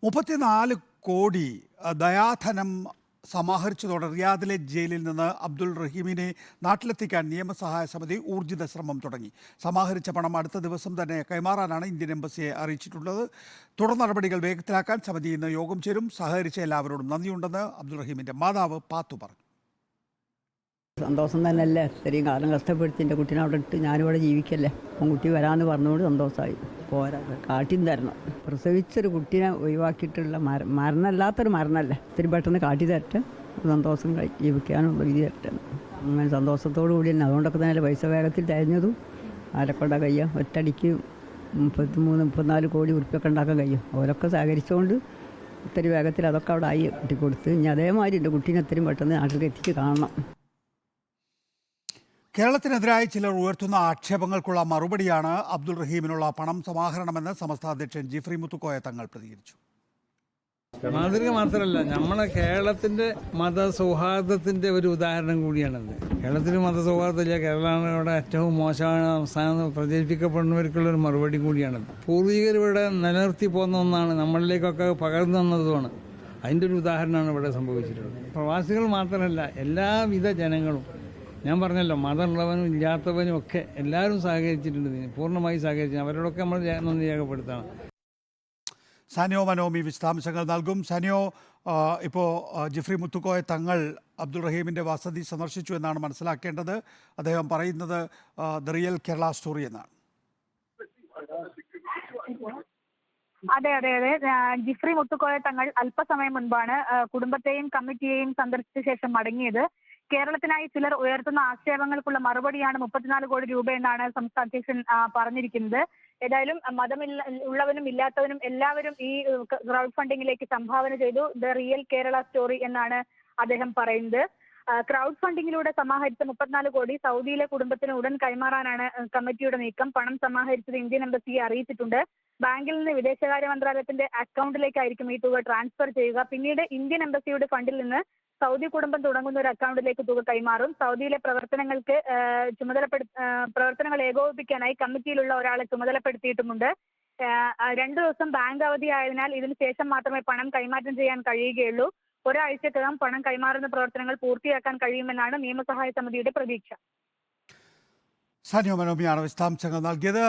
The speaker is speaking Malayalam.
34 കോടി ദയാധനം സമാഹരിച്ചതോടെ റിയാദിലെ ജയിലിൽ നിന്ന് അബ്ദുൾ റഹീമിനെ നാട്ടിലെത്തിക്കാൻ നിയമസഹായ സമിതി ഊർജിത ശ്രമം തുടങ്ങി. സമാഹരിച്ച പണം അടുത്ത ദിവസം തന്നെ കൈമാറാനാണ് ഇന്ത്യൻ എംബസിയെ അറിയിച്ചിട്ടുള്ളത്. തുടർ നടപടികൾ വേഗത്തിലാക്കാൻ സമിതി ഇന്ന് യോഗം ചേരും. സഹകരിച്ച എല്ലാവരോടും നന്ദിയുണ്ടെന്ന് അബ്ദുൾ റഹീമിന്റെ മാതാവ് പാത്തു പറഞ്ഞു. സന്തോഷം തന്നെയല്ലേ, ഇത്രയും കാലം കഷ്ടപ്പെടുത്തി എൻ്റെ കുട്ടീനെ അവിടെ ഇട്ട് ഞാനിവിടെ ജീവിക്കല്ലേ. അപ്പം കുട്ടി വരാമെന്ന് പറഞ്ഞുകൊണ്ട് സന്തോഷമായി. പോരാ, കാട്ടിയും തരണം. പ്രസവിച്ചൊരു കുട്ടീനെ ഒഴിവാക്കിയിട്ടുള്ള മരണമല്ലാത്തൊരു മരണമല്ലേ, ഇത്തിരി പെട്ടെന്ന് കാട്ടി തരട്ടെ, സന്തോഷം ജീവിക്കാനുള്ള വിധി തരട്ടെ. അങ്ങനെ സന്തോഷത്തോടു കൂടി തന്നെ അതുകൊണ്ടൊക്കെ തന്നെ പൈസ വേഗത്തിൽ തഴഞ്ഞതും ആരെക്കൊണ്ടാ കഴിയാം. ഒറ്റടിക്ക് 33-34 കോടി ഉറുപ്പിയൊക്കെ ഉണ്ടാക്കാൻ കഴിയും. അവരൊക്കെ സഹകരിച്ചുകൊണ്ട് ഇത്തിരി വേഗത്തിൽ അതൊക്കെ അവിടെ ആയി കിട്ടിക്കൊടുത്ത് ഇനി അതേമാതിരി എൻ്റെ കുട്ടീനെ ഇത്രയും പെട്ടെന്ന് നാട്ടിലേക്ക് എത്തിച്ച് കാണണം. കേരളത്തിനെതിരായി ചിലർ ഉയർത്തുന്ന ആക്ഷേപങ്ങൾക്കുള്ള മറുപടിയാണ് അബ്ദുൾ റഹീമിനുള്ള പണം സമാഹരണമെന്ന് സമസ്ത അധ്യക്ഷൻ ജിഫ്രി മുത്തുക്കോയ തങ്ങൾ പ്രതികരിച്ചു. മാതൃക മാത്രമല്ല, നമ്മളെ കേരളത്തിന്റെ മതസൗഹാർദ്ദത്തിന്റെ ഒരു ഉദാഹരണം കൂടിയാണത്. കേരളത്തിൽ മതസൗഹാർദ്ദമില്ല, കേരളമാണ് ഇവിടെ ഏറ്റവും മോശമാണ് സംസ്ഥാനം പ്രചരിപ്പിക്കപ്പെടുന്നവർക്കുള്ള ഒരു മറുപടി കൂടിയാണത്. പൂർവികർ ഇവിടെ നിലനിർത്തി പോകുന്ന ഒന്നാണ്, നമ്മളിലേക്കൊക്കെ പകർന്നു തന്നതുമാണ്. അതിൻ്റെ ഒരു ഉദാഹരണമാണ് ഇവിടെ സംഭവിച്ചിട്ടുള്ളത്. പ്രവാസികൾ മാത്രമല്ല, എല്ലാവിധ ജനങ്ങളും, ഞാൻ പറഞ്ഞല്ലോ, മതമുള്ളവനും ഇല്ലാത്തവനും ഒക്കെ എല്ലാവരും സഹകരിച്ചിട്ടുണ്ട്. പൂർണ്ണമായി സഹകരിച്ചു. അവരോടൊക്കെ നമ്മൾ നന്ദി രേഖപ്പെടുത്തണം. സാനിയോ മനോമി വിശദാംശങ്ങൾ നൽകും. സാനിയോ, ഇപ്പോൾ ജിഫ്രി മുത്തുക്കോയ തങ്ങൾ അബ്ദുൾ റഹീമിൻ്റെ വസതി സന്ദർശിച്ചു എന്നാണ് മനസ്സിലാക്കേണ്ടത്. അദ്ദേഹം പറയുന്നത് ദ റിയൽ കേരള സ്റ്റോറി എന്നാണ്. അതെ അതെ അതെ ജിഫ്രി മുത്തുക്കോയ തങ്ങൾ അല്പസമയം മുൻപാണ് കുടുംബത്തെയും കമ്മിറ്റിയെയും സന്ദർശിച്ച ശേഷം മടങ്ങിയത്. കേരളത്തിനായി ചിലർ ഉയർത്തുന്ന ആക്ഷേപങ്ങൾക്കുള്ള മറുപടിയാണ് 34 കോടി രൂപ എന്നാണ് സംസ്ഥാന അധ്യക്ഷൻ പറഞ്ഞിരിക്കുന്നത്. ഏതായാലും ഉള്ളവനും ഇല്ലാത്തവനും എല്ലാവരും ഈ ക്രൗഡ് ഫണ്ടിങ്ങിലേക്ക് സംഭാവന ചെയ്തു. ദ റിയൽ കേരള സ്റ്റോറി എന്നാണ് അദ്ദേഹം പറയുന്നത്. ക്രൗഡ് ഫണ്ടിങ്ങിലൂടെ സമാഹരിച്ച 34 കോടി സൗദിയിലെ കുടുംബത്തിന് ഉടൻ കൈമാറാനാണ് കമ്മിറ്റിയുടെ നീക്കം. പണം സമാഹരിച്ചത് ഇന്ത്യൻ എംബസിയെ അറിയിച്ചിട്ടുണ്ട്. ബാങ്കിൽ നിന്ന് വിദേശകാര്യ മന്ത്രാലയത്തിന്റെ അക്കൗണ്ടിലേക്കായിരിക്കും ഈ തുക ട്രാൻസ്ഫർ ചെയ്യുക. പിന്നീട് ഇന്ത്യൻ എംബസിയുടെ ഫണ്ടിൽ നിന്ന് സൗദി കുടുംബം തുടങ്ങുന്ന ഒരു അക്കൗണ്ടിലേക്ക് തുക കൈമാറും. സൗദിയിലെ പ്രവർത്തനങ്ങൾ ഏകോപിപ്പിക്കാനായി കമ്മിറ്റിയിലുള്ള ഒരാളെ ചുമതലപ്പെടുത്തിയിട്ടുമുണ്ട്. 2 ദിവസം ബാങ്ക് അവധി ആയതിനാൽ ഇതിനു ശേഷം മാത്രമേ പണം കൈമാറ്റം ചെയ്യാൻ കഴിയുകയുള്ളൂ. ഒരാഴ്ചക്കകം പണം കൈമാറുന്ന പ്രവർത്തനങ്ങൾ പൂർത്തിയാക്കാൻ കഴിയുമെന്നാണ് നിയമസഹായ സമിതിയുടെ പ്രതീക്ഷ. സാനിയോ മനോമിയാണ് വിശദാംശങ്ങൾ നൽകിയത്.